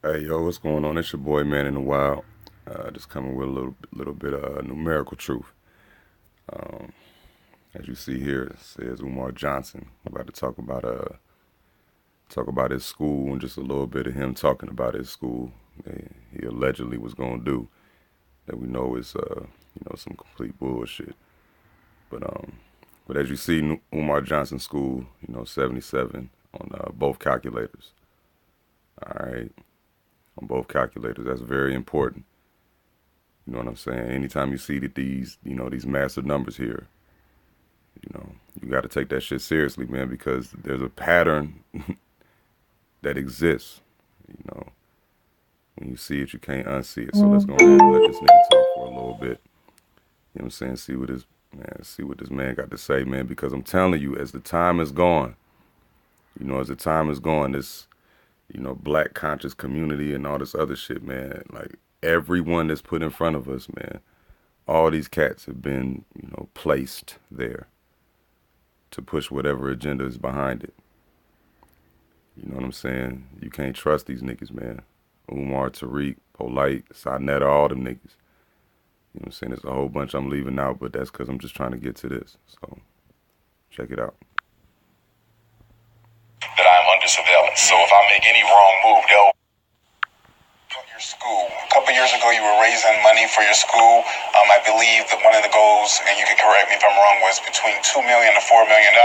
Hey yo, what's going on? It's your boy Man in the Wild. Just coming with a little bit of numerical truth. As you see here, it says Umar Johnson. I'm about to talk about his school and just a little bit of him talking about his school that he allegedly was gonna do that we know is some complete bullshit. But but as you see, Umar Johnson School, 77 on both calculators. All right, on both calculators. That's very important. You know what I'm saying? Anytime you see that these massive numbers here, you got to take that shit seriously, man, because there's a pattern that exists. You know, when you see it, you can't unsee it. So let's go ahead and let this nigga talk for a little bit. You know what I'm saying? See what this man got to say, man, because I'm telling you, as the time is gone, as the time is gone, this, black conscious community and all this other shit, man, like everyone that's put in front of us, man, all these cats have been, placed there to push whatever agenda is behind it. You know what I'm saying? You can't trust these niggas, man. Umar, Tariq, Polite, Sinetta, all them niggas. You know what I'm saying? There's a whole bunch I'm leaving out, but that's because I'm just trying to get to this. So, check it out. That I'm under surveillance. So if I make any wrong move, they'll your school. A couple years ago, you were raising money for your school. I believe that one of the goals, and you can correct me if I'm wrong, was between $2 million to $4 million.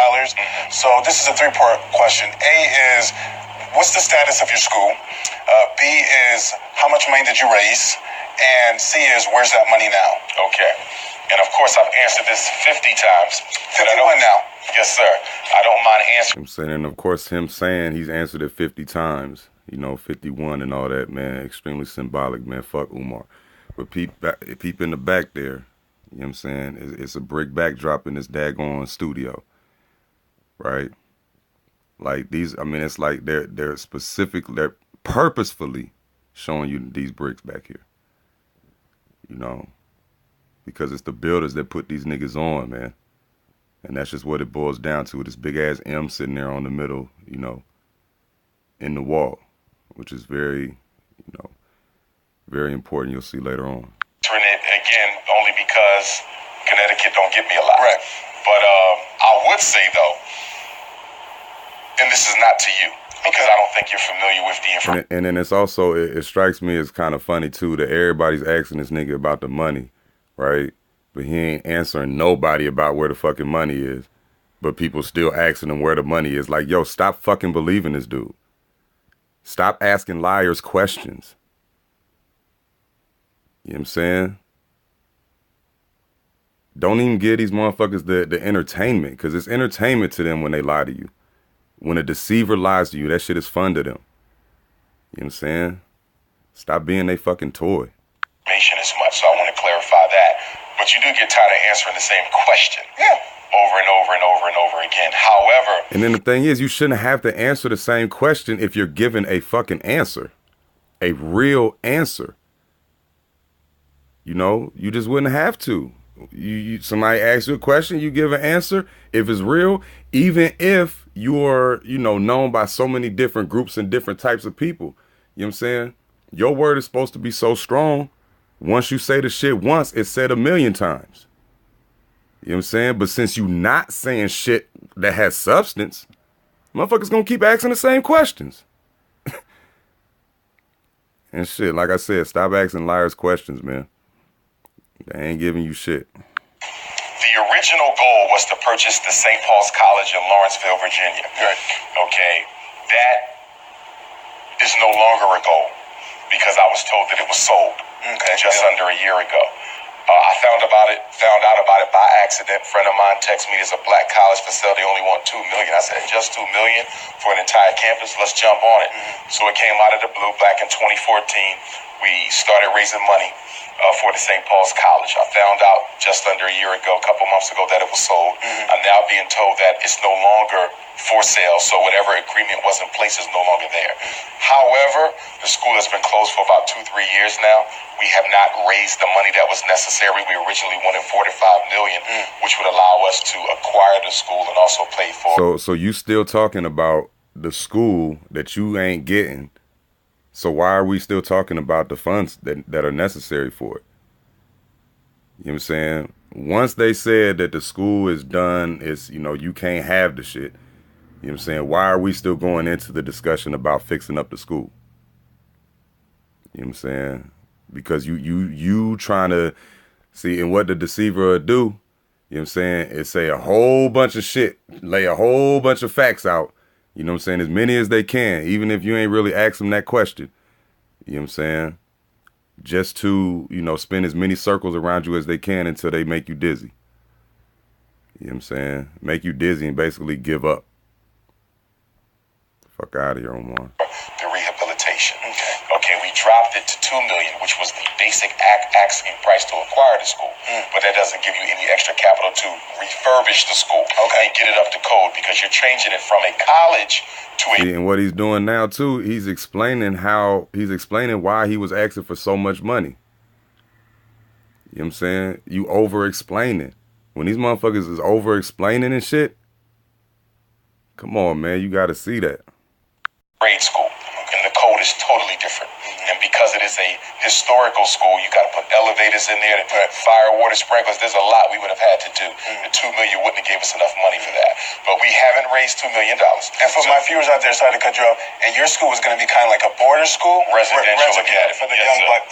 So this is a three-part question. A is, what's the status of your school? B is, how much money did you raise? And C is, where's that money now? Okay. And of course, I've answered this 50 times. 51 now. Yes, sir. I don't mind answering. I'm saying, and of course, him saying he's answered it 50 times, 51 and all that, man, extremely symbolic, man. Fuck Umar. But peep in the back there, you know what I'm saying? It's a brick backdrop in this daggone studio, right? Like these, I mean, it's like they're purposefully showing you these bricks back here, because it's the builders that put these niggas on, man. And that's just what it boils down to. This big ass M sitting there on the middle, in the wall, which is very important. You'll see later on. It again only because Connecticut don't get me a lot. Right. But I would say though, and this is not to you because I don't think you're familiar with the information. And then it's also it strikes me as kind of funny too that everybody's asking this nigga about the money, right? But he ain't answering nobody about where the fucking money is. But people still asking him where the money is. Like, yo, stop fucking believing this dude. Stop asking liars questions. You know what I'm saying? Don't even give these motherfuckers the entertainment, because it's entertainment to them when they lie to you. When a deceiver lies to you, that shit is fun to them. You know what I'm saying? Stop being they fucking toy. As much, so I want to clarify that. But you do get tired of answering the same question. Yeah. Over and over and over and over again. However. And then the thing is, you shouldn't have to answer the same question if you're given a fucking answer. A real answer. You just wouldn't have to. Somebody asks you a question, you give an answer. If it's real, even if you're, known by so many different groups and different types of people, you know what I'm saying? Your word is supposed to be so strong. Once you say the shit once, it's said 1,000,000 times. You know what I'm saying? But since you not saying shit that has substance, motherfuckers gonna keep asking the same questions. And shit, like I said, stop asking liars questions, man. They ain't giving you shit. The original goal was to purchase the St. Paul's College in Lawrenceville, Virginia. Right. Okay. That is no longer a goal because I was told that it was sold just under a year ago. I found out about it by accident. A friend of mine texted me, there's a black college facility, only want $2 million. I said, just $2 million for an entire campus? Let's jump on it. So it came out of the blue back in 2014. We started raising money for the St. Paul's College. I found out just under a year ago, a couple months ago, that it was sold. I'm now being told that it's no longer for sale, so whatever agreement was in place is no longer there. However, the school has been closed for about 2-3 years now. We have not raised the money that was necessary. We originally wanted $4 to $5 million, which would allow us to acquire the school and also pay for. So you still talking about the school that you ain't getting So why are we still talking about the funds that are necessary for it? You know what I'm saying? Once they said that the school is done, it's, you can't have the shit. You know what I'm saying? Why are we still going into the discussion about fixing up the school? You know what I'm saying? Because you trying to see, and what the deceiver will do, you know what I'm saying, is say a whole bunch of shit, lay a whole bunch of facts out, you know what I'm saying, as many as they can, even if you ain't really asked them that question, you know what I'm saying, just to, spin as many circles around you as they can until they make you dizzy. You know what I'm saying? Make you dizzy and basically give up. Fuck out of here, Umar. The rehabilitation. Okay, we dropped it to $2 million, which was the basic asking price to acquire the school. But that doesn't give you any extra capital to refurbish the school. Okay, and get it up to code, because you're changing it from a college to a. See, and what he's doing now too, he's explaining why he was asking for so much money. You know what I'm saying? You over explaining. When these motherfuckers is over explaining and shit, come on, man, you gotta see that. Grade school, and the code is totally different. And because it is a historical school, you got to put elevators in there, to put fire, water, sprinklers. There's a lot we would have had to do. The $2 million wouldn't have gave us enough money for that. But we haven't raised $2 million. And for my viewers out there, sorry to cut you off, and your school is going to be kind of like a border school? Residential academy. For the young black.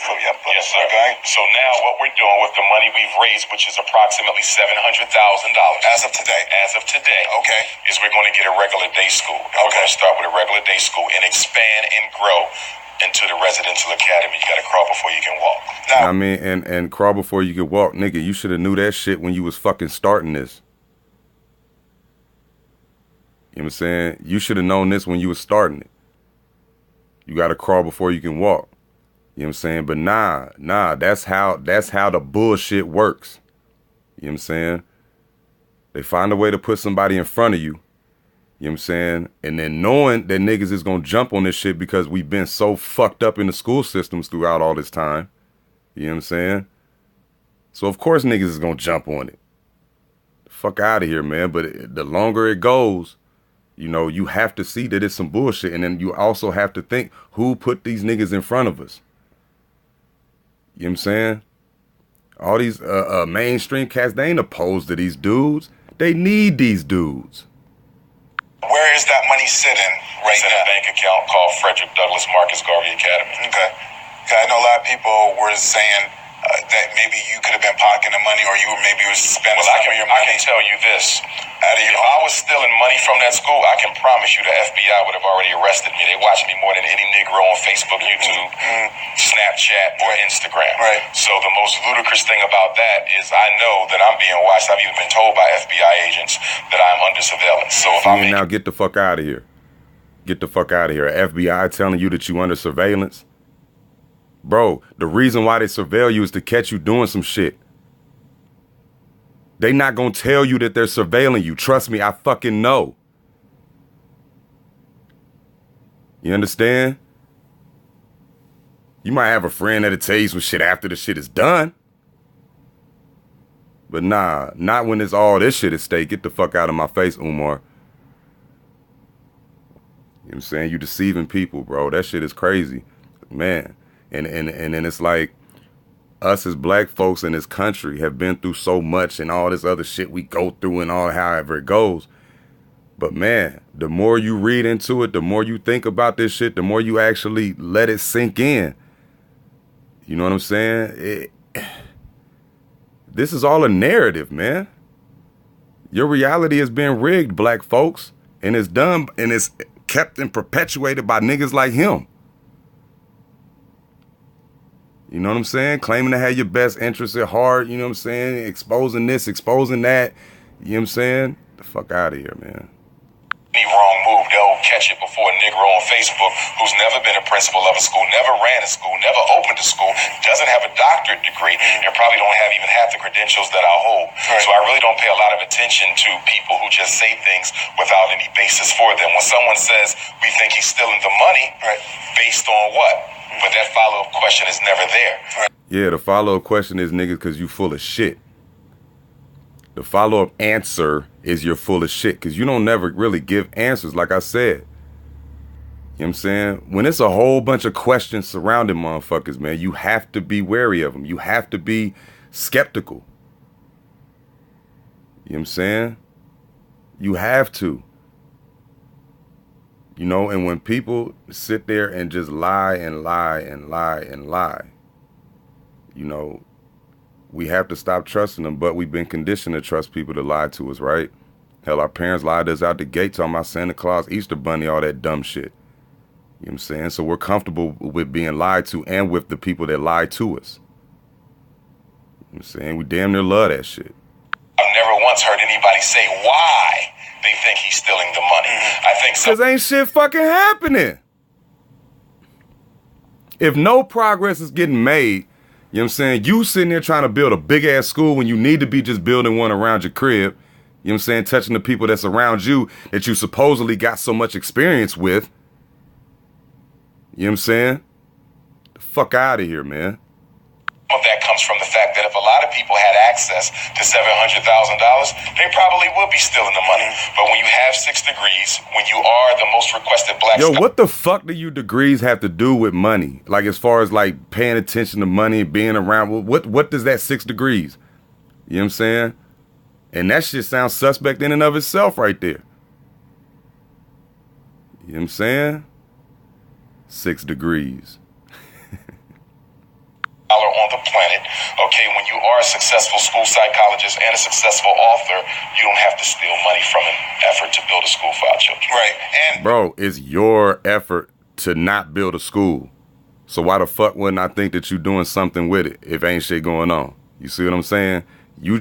Yes, sir. Okay. So now what we're doing with the money we've raised, which is approximately $700,000. As of today? As of today. Okay. Is we're going to get a regular day school. Okay. We're going to start with a regular day school and expand and grow into the residential academy. You gotta crawl before you can walk. Now, I mean, and crawl before you can walk, nigga. You should have knew that shit when you was fucking starting this. You know what I'm saying? You should have known this when you was starting it. You gotta crawl before you can walk. You know what I'm saying? But nah, that's how the bullshit works. You know what I'm saying? They find a way to put somebody in front of you. You know what I'm saying? And then knowing that niggas is going to jump on this shit because we've been so fucked up in the school systems throughout all this time. You know what I'm saying? So of course niggas is going to jump on it. Fuck out of here, man. But the longer it goes, you have to see that it's some bullshit. And then you also have to think, who put these niggas in front of us? You know what I'm saying? All these mainstream cats, they ain't opposed to these dudes. They need these dudes. Where is that money sitting right now? It's in a bank account called Frederick Douglass Marcus Garvey Academy. Okay. I know a lot of people were saying that maybe you could have been pocketing the money, or you maybe was spending some of your money. I can tell you this. If I was stealing money from that school, I can promise you the FBI would have already arrested me. They watch me more than any Negro on Facebook, YouTube, Snapchat, or Instagram. Right. So the most ludicrous thing about that is I know that I'm being watched. I've even been told by FBI agents that I'm under surveillance. So if I'm now get the fuck out of here. Get the fuck out of here. FBI telling you that you under surveillance? Bro, the reason why they surveil you is to catch you doing some shit. They not gonna tell you that they're surveilling you. Trust me, I fucking know. You understand? You might have a friend that'll tell you some shit after the shit is done. But nah, not when it's all this shit at stake. Get the fuck out of my face, Umar. You know what I'm saying? You deceiving people, bro. That shit is crazy. Man. And then it's like, us as black folks in this country have been through so much and all this other shit we go through and all however it goes. But man, the more you read into it, the more you think about this shit, the more you actually let it sink in. You know what I'm saying? This is all a narrative, man. Your reality has been rigged, black folks, and it's done and it's kept and perpetuated by niggas like him. You know what I'm saying? Claiming to have your best interests at heart, you know what I'm saying? Exposing this, exposing that. You know what I'm saying? The fuck out of here, man. Any wrong move, they'll catch it before a Negro on Facebook who's never been a principal of a school, never ran a school, never opened a school, doesn't have a doctorate degree, and probably don't have even half the credentials that I hold. Right. So I really don't pay a lot of attention to people who just say things without any basis for them. When someone says, we think he's stealing the money, right, based on what? But that follow-up question is never there. Right. Yeah, the follow-up question is, niggas, because you full of shit. The follow-up answer is you're full of shit, because you don't never really give answers, like I said. You know what I'm saying? When it's a whole bunch of questions surrounding motherfuckers, man, you have to be wary of them. You have to be skeptical. You know what I'm saying? You have to. You know, and when people sit there and just lie and lie and lie and lie, you know, we have to stop trusting them, but we've been conditioned to trust people to lie to us, right? Hell, our parents lied us out the gate talking about Santa Claus, Easter Bunny, all that dumb shit. You know what I'm saying? So we're comfortable with being lied to and with the people that lie to us. You know what I'm saying? We damn near love that shit. I've never once heard anybody say why they think he's stealing the money. I think so. Because ain't shit fucking happening. If no progress is getting made, you know what I'm saying? You sitting there trying to build a big ass school when you need to be just building one around your crib. You know what I'm saying? Touching the people that's around you that you supposedly got so much experience with. You know what I'm saying? The fuck out of here, man. Some of that comes from the fact that if a lot of people had access to $700,000, they probably would be stealing the money. But when you have 6 degrees, when you are the most requested black... Yo, what the fuck do your degrees have to do with money? Like, as far as, like, paying attention to money and being around, what does that 6 degrees? You know what I'm saying? And that shit sounds suspect in and of itself right there. You know what I'm saying? 6 degrees. On the planet, okay, when you are a successful school psychologist and a successful author, you don't have to steal money from an effort to build a school for our children. Right. And bro, it's your effort to not build a school. So why the fuck wouldn't I think that you doing something with it if ain't shit going on? You see what I'm saying? You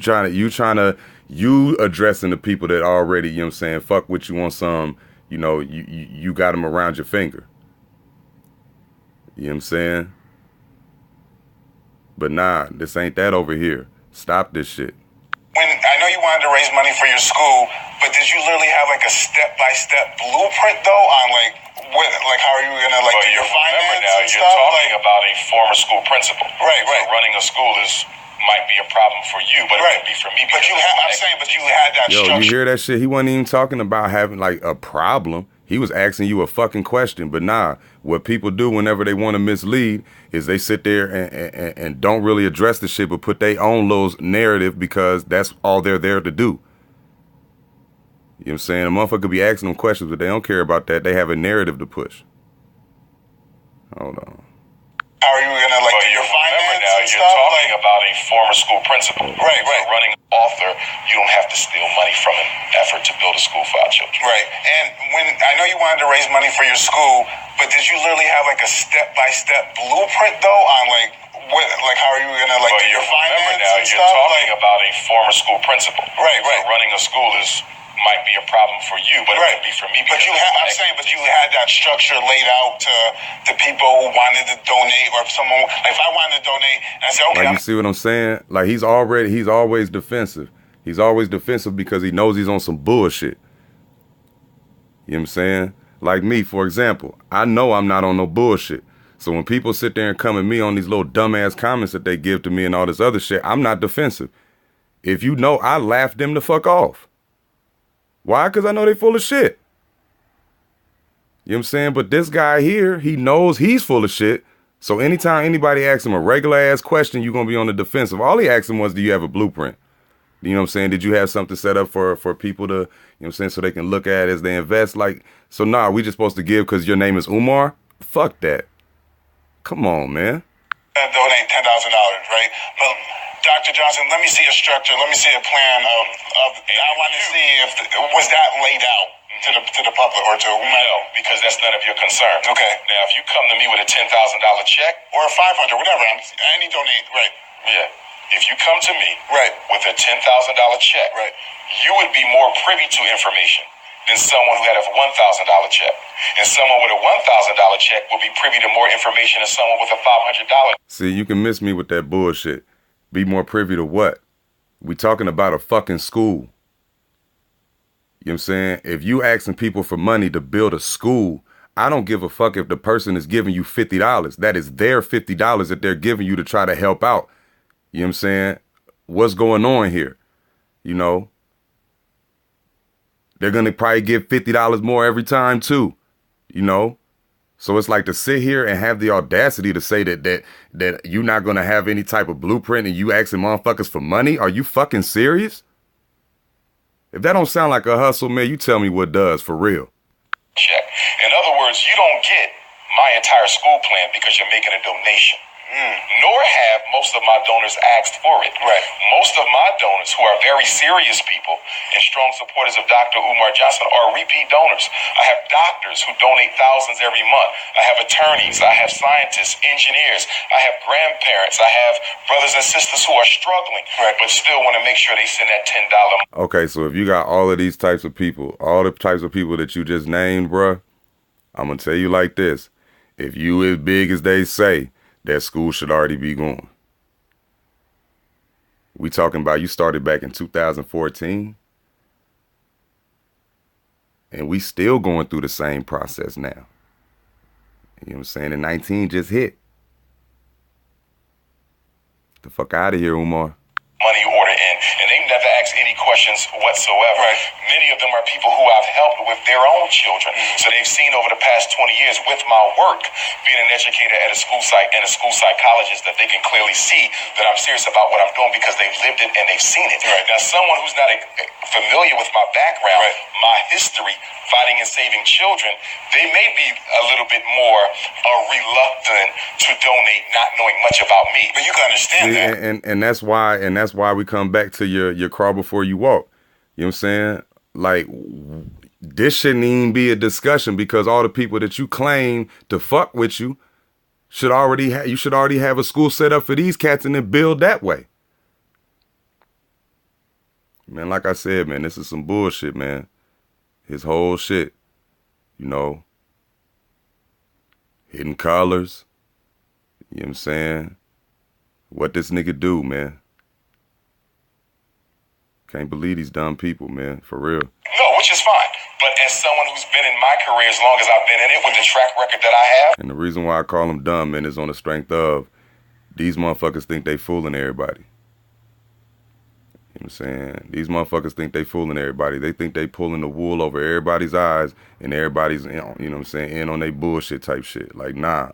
addressing the people that already, you know what I'm saying, fuck with you on some, you know, you got them around your finger. You know what I'm saying? But nah, this ain't that over here. Stop this shit. When I know you wanted to raise money for your school, but did you literally have like a step-by-step blueprint though on like what, like how are you gonna like do your finance now, and you're stuff? talking about a former school principal. Right. So running a school might be a problem for you, but it could be for me. But you had that Yo, structure. you hear that shit? He wasn't even talking about having like a problem. He was asking you a fucking question. But nah, what people do whenever they want to mislead is they sit there and don't really address the shit, but put their own little narrative because that's all they're there to do. You know what I'm saying? A motherfucker could be asking them questions, but they don't care about that. They have a narrative to push. Hold on. How are you gonna like do your finance now, and you're stuff? talking about a former school principal. Right. So running an author, you don't have to steal money from an effort to build a school for our children. Right. And when I know you wanted to raise money for your school, but did you literally have like a step-by-step blueprint though on like what, like how are you gonna like do your finance now, and you're stuff? talking about a former school principal. Right. So running a school might be a problem for you, but it could be for me. But you had that structure laid out to people who wanted to donate, or if someone, like if I wanted to donate, and I said, okay, like, you see what I'm saying? Like he's always defensive. He's always defensive because he knows he's on some bullshit. You know what I'm saying? Like me, for example, I know I'm not on no bullshit. So when people sit there and come at me on these little dumbass comments that they give to me and all this other shit, I'm not defensive. If you know, I laugh them the fuck off. Why? Because I know they full of shit. You know what I'm saying? But this guy here, he knows he's full of shit. So anytime anybody asks him a regular ass question, you're going to be on the defensive. All he asked him was, do you have a blueprint? You know what I'm saying? Did you have something set up for people to, you know what I'm saying, so they can look at it as they invest? Like, so nah, we just supposed to give because your name is Umar? Fuck that. Come on, man. Donate $10,000, right? But Dr. Johnson, let me see a structure. Let me see a plan of I want to see if was that laid out to the public or to whomever. No, because that's none of your concern. Okay. Now, if you come to me with a $10,000 check or a 500, whatever, any donate, right? Yeah. If you come to me with a $10,000 check, you would be more privy to information than someone who had a $1,000 check. And someone with a $1,000 check will be privy to more information than someone with a $500. See, you can miss me with that bullshit. Be more privy to what? We talking about a fucking school. You know what I'm saying? If you asking people for money to build a school, I don't give a fuck if the person is giving you $50. That is their $50 that they're giving you to try to help out. You know what I'm saying? What's going on here? You know? They're going to probably give $50 more every time too. You know? So it's like to sit here and have the audacity to say that you're not gonna have any type of blueprint and you asking motherfuckers for money. Are you fucking serious? If that don't sound like a hustle, man, you tell me what does, for real. Check. In other words, you don't get my entire school plan because you're making a donation. Nor have most of my donors asked for it. Right. Most of my donors, who are very serious people and strong supporters of Dr. Umar Johnson, are repeat donors. I have doctors who donate thousands every month. I have attorneys. I have scientists, engineers. I have grandparents. I have brothers and sisters who are struggling, right, but still want to make sure they send that $10. Okay, so if you got all of these types of people, all the types of people that you just named, bruh, I'm gonna tell you like this. If you as big as they say, that school should already be going. We talking about you started back in 2014, and we still going through the same process now. You know what I'm saying? And 19 just hit. Get the fuck out of here, Umar. Money order in, and they never ask any questions whatsoever. Right. Many of them are people who I've helped with their own children. So they've seen over the past 20 years with my work, being an educator at a school site and a school psychologist, that they can clearly see that I'm serious about what I'm doing because they've lived it and they've seen it. Right. Now, someone who's not familiar with my background, Right, my history, fighting and saving children, they may be a little bit more reluctant to donate, not knowing much about me. But you can understand that. And that's why we come back to your crawl before you walk. You know what I'm saying? Like, this shouldn't even be a discussion because all the people that you claim to fuck with you should already have a school set up for these cats and then build that way. Man, like I said, man, this is some bullshit, man. His whole shit, you know, hidden collars. You know what I'm saying? What this nigga do, man? Can't believe these dumb people, man, for real. No, which is fine. But as someone who's been in my career as long as I've been in it with the track record that I have. And the reason why I call them dumb, man, is on the strength of these motherfuckers think they fooling everybody. You know what I'm saying? These motherfuckers think they fooling everybody. They think they pulling the wool over everybody's eyes and everybody's, you know what I'm saying, in on they bullshit type shit. Like, nah.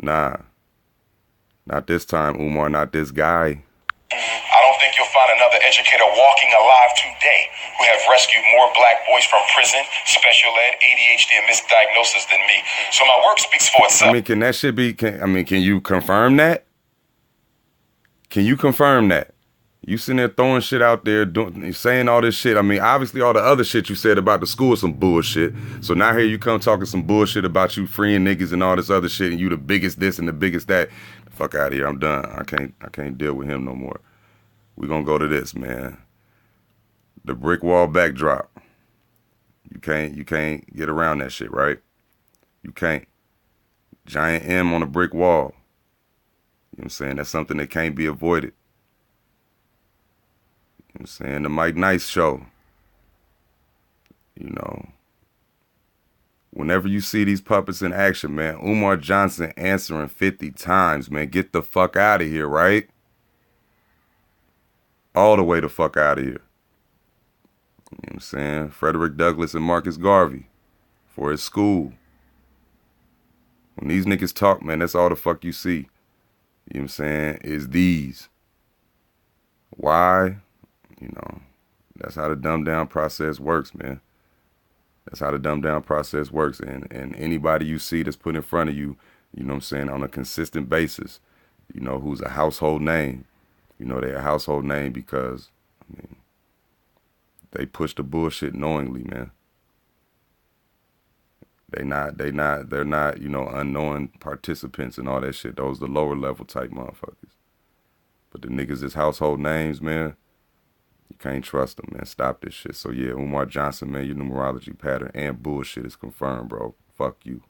Not this time, Umar, not this guy. I don't think you'll find another educator walking alive today who have rescued more black boys from prison, special ed, ADHD, and misdiagnosis than me. So my work speaks for itself. I mean, can that shit be, can you confirm that? Can you confirm that? You sitting there throwing shit out there, saying all this shit. I mean, obviously all the other shit you said about the school is some bullshit. So now here you come talking some bullshit about you freeing niggas and all this other shit and you the biggest this and the biggest that. Fuck out of here. I'm done. I can't deal with him no more. We gonna go to this, man. The brick wall backdrop. You can't get around that shit, right? You can't. Giant M on a brick wall. You know what I'm saying? That's something that can't be avoided. You know what I'm saying? The Mike Nice show. You know. Whenever you see these puppets in action, man, Umar Johnson answering 50 times, man. Get the fuck out of here, right? All the way the fuck out of here. You know what I'm saying? Frederick Douglass and Marcus Garvey for his school. When these niggas talk, man, that's all the fuck you see. You know what I'm saying? Is these. Why? You know, that's how the dumb down process works, man. That's how the dumb down process works. And anybody you see that's put in front of you, you know what I'm saying, on a consistent basis, you know, who's a household name. You know, they're a household name because, I mean, they push the bullshit knowingly, man. They're not, you know, unknowing participants and all that shit. Those the lower level type motherfuckers. But the niggas is household names, man. You can't trust them, man. Stop this shit. So yeah, Umar Johnson, man, your numerology pattern and bullshit is confirmed, bro. Fuck you.